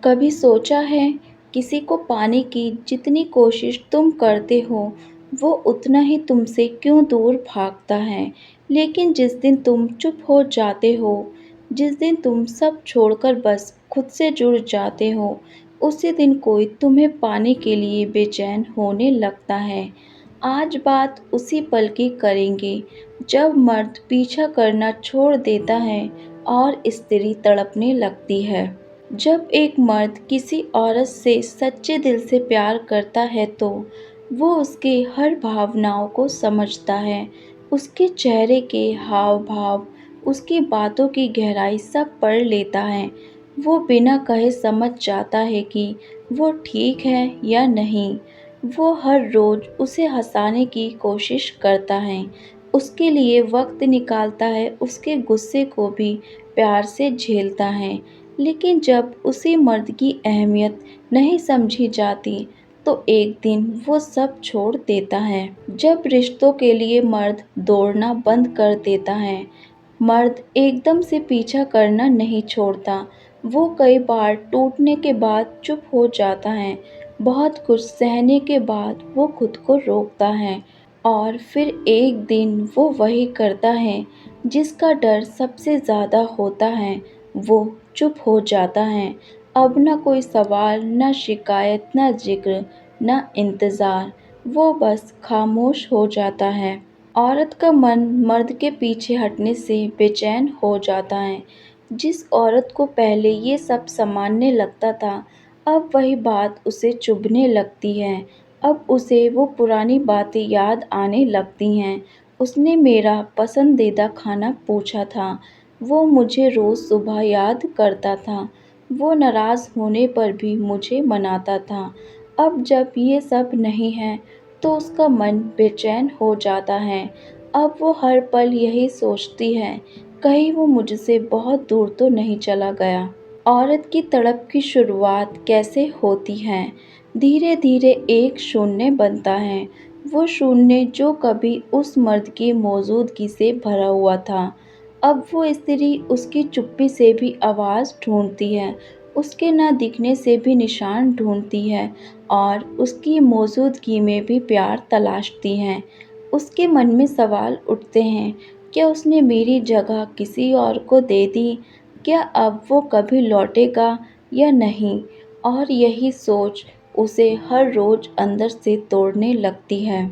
कभी सोचा है किसी को पाने की जितनी कोशिश तुम करते हो वो उतना ही तुमसे क्यों दूर भागता है। लेकिन जिस दिन तुम चुप हो जाते हो, जिस दिन तुम सब छोड़कर बस खुद से जुड़ जाते हो, उसी दिन कोई तुम्हें पाने के लिए बेचैन होने लगता है। आज बात उसी पल की करेंगे जब मर्द पीछा करना छोड़ देता है और स्त्री तड़पने लगती है। जब एक मर्द किसी औरत से सच्चे दिल से प्यार करता है तो वो उसके हर भावनाओं को समझता है, उसके चेहरे के हाव भाव, उसकी बातों की गहराई सब पढ़ लेता है। वो बिना कहे समझ जाता है कि वो ठीक है या नहीं। वो हर रोज़ उसे हंसाने की कोशिश करता है, उसके लिए वक्त निकालता है, उसके गुस्से को भी प्यार से झेलता है। लेकिन जब उसी मर्द की अहमियत नहीं समझी जाती तो एक दिन वो सब छोड़ देता है। जब रिश्तों के लिए मर्द दौड़ना बंद कर देता है, मर्द एकदम से पीछा करना नहीं छोड़ता। वो कई बार टूटने के बाद चुप हो जाता है, बहुत कुछ सहने के बाद वो खुद को रोकता है और फिर एक दिन वो वही करता है जिसका डर सबसे ज़्यादा होता है। वो चुप हो जाता है। अब ना कोई सवाल, ना शिकायत, ना जिक्र, ना इंतज़ार। वो बस खामोश हो जाता है। औरत का मन मर्द के पीछे हटने से बेचैन हो जाता है। जिस औरत को पहले ये सब सामान्य लगता था, अब वही बात उसे चुभने लगती है। अब उसे वो पुरानी बातें याद आने लगती हैं। उसने मेरा पसंदीदा खाना पूछा था, वो मुझे रोज़ सुबह याद करता था, वो नाराज़ होने पर भी मुझे मनाता था। अब जब ये सब नहीं है तो उसका मन बेचैन हो जाता है। अब वो हर पल यही सोचती है, कहीं वो मुझसे बहुत दूर तो नहीं चला गया। औरत की तड़प की शुरुआत कैसे होती है? धीरे धीरे एक शून्य बनता है। वो शून्य जो कभी उस मर्द की मौजूदगी से भरा हुआ था। अब वो स्त्री उसकी चुप्पी से भी आवाज़ ढूंढती है, उसके ना दिखने से भी निशान ढूंढती है और उसकी मौजूदगी में भी प्यार तलाशती है। उसके मन में सवाल उठते हैं, क्या उसने मेरी जगह किसी और को दे दी? क्या अब वो कभी लौटेगा या नहीं? और यही सोच उसे हर रोज़ अंदर से तोड़ने लगती है।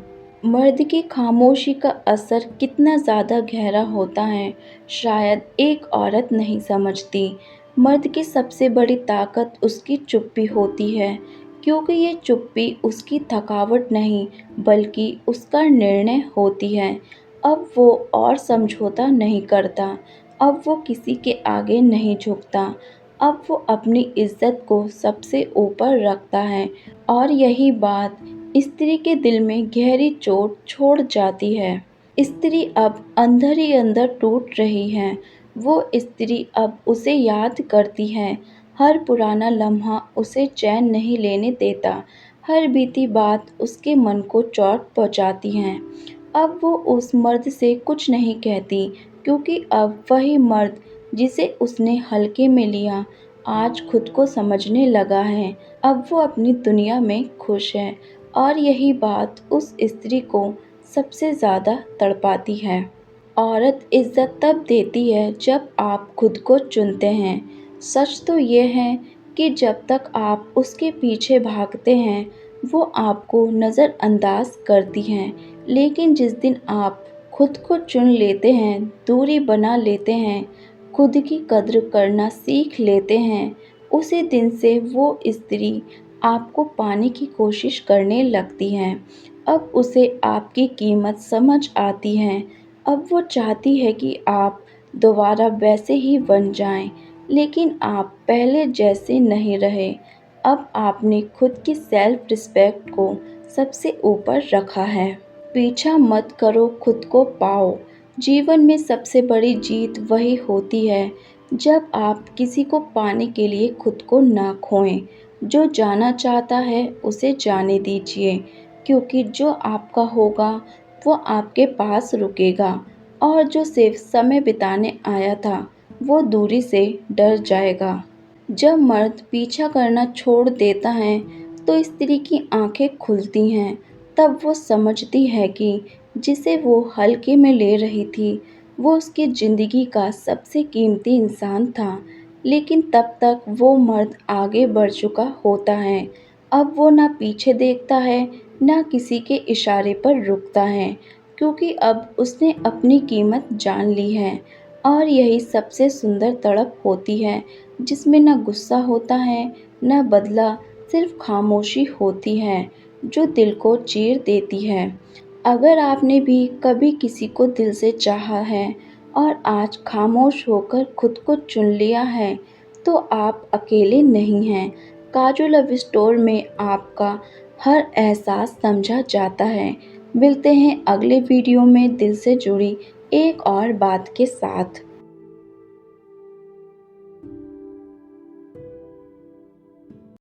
मर्द की खामोशी का असर कितना ज़्यादा गहरा होता है, शायद एक औरत नहीं समझती। मर्द की सबसे बड़ी ताकत उसकी चुप्पी होती है, क्योंकि ये चुप्पी उसकी थकावट नहीं बल्कि उसका निर्णय होती है। अब वो और समझौता नहीं करता, अब वो किसी के आगे नहीं झुकता, अब वो अपनी इज्जत को सबसे ऊपर रखता है। और यही बात स्त्री के दिल में गहरी चोट छोड़ जाती है। स्त्री अब अंदर ही अंदर टूट रही है। वो स्त्री अब उसे याद करती है। हर पुराना लम्हा उसे चैन नहीं लेने देता। हर बीती बात उसके मन को चोट पहुंचाती है। अब वो उस मर्द से कुछ नहीं कहती, क्योंकि अब वही मर्द जिसे उसने हल्के में लिया आज खुद को समझने लगा है। अब वो अपनी दुनिया में खुश है और यही बात उस स्त्री को सबसे ज़्यादा तड़पाती है। औरत इज़्ज़त तब देती है जब आप खुद को चुनते हैं। सच तो ये है कि जब तक आप उसके पीछे भागते हैं वो आपको नज़रअंदाज करती हैं, लेकिन जिस दिन आप खुद को चुन लेते हैं, दूरी बना लेते हैं, खुद की कद्र करना सीख लेते हैं, उसी दिन से वो स्त्री आपको पाने की कोशिश करने लगती हैं। अब उसे आपकी कीमत समझ आती है। अब वो चाहती है कि आप दोबारा वैसे ही बन जाएं, लेकिन आप पहले जैसे नहीं रहे। अब आपने खुद की सेल्फ रिस्पेक्ट को सबसे ऊपर रखा है। पीछा मत करो, खुद को पाओ। जीवन में सबसे बड़ी जीत वही होती है जब आप किसी को पाने के लिए खुद को ना खोएं। जो जाना चाहता है उसे जाने दीजिए, क्योंकि जो आपका होगा वो आपके पास रुकेगा और जो सिर्फ समय बिताने आया था वो दूरी से डर जाएगा। जब मर्द पीछा करना छोड़ देता है तो स्त्री की आंखें खुलती हैं। तब वो समझती है कि जिसे वो हल्के में ले रही थी वो उसकी ज़िंदगी का सबसे कीमती इंसान था। लेकिन तब तक वो मर्द आगे बढ़ चुका होता है। अब वो ना पीछे देखता है ना किसी के इशारे पर रुकता है, क्योंकि अब उसने अपनी कीमत जान ली है। और यही सबसे सुंदर तड़प होती है, जिसमें ना गुस्सा होता है, ना बदला, सिर्फ खामोशी होती है, जो दिल को चीर देती है। अगर आपने भी कभी किसी को दिल से चाहा है और आज खामोश होकर खुद को चुन लिया है, तो आप अकेले नहीं हैं। काजू लव स्टोर में आपका हर एहसास समझा जाता है। मिलते हैं अगले वीडियो में दिल से जुड़ी एक और बात के साथ।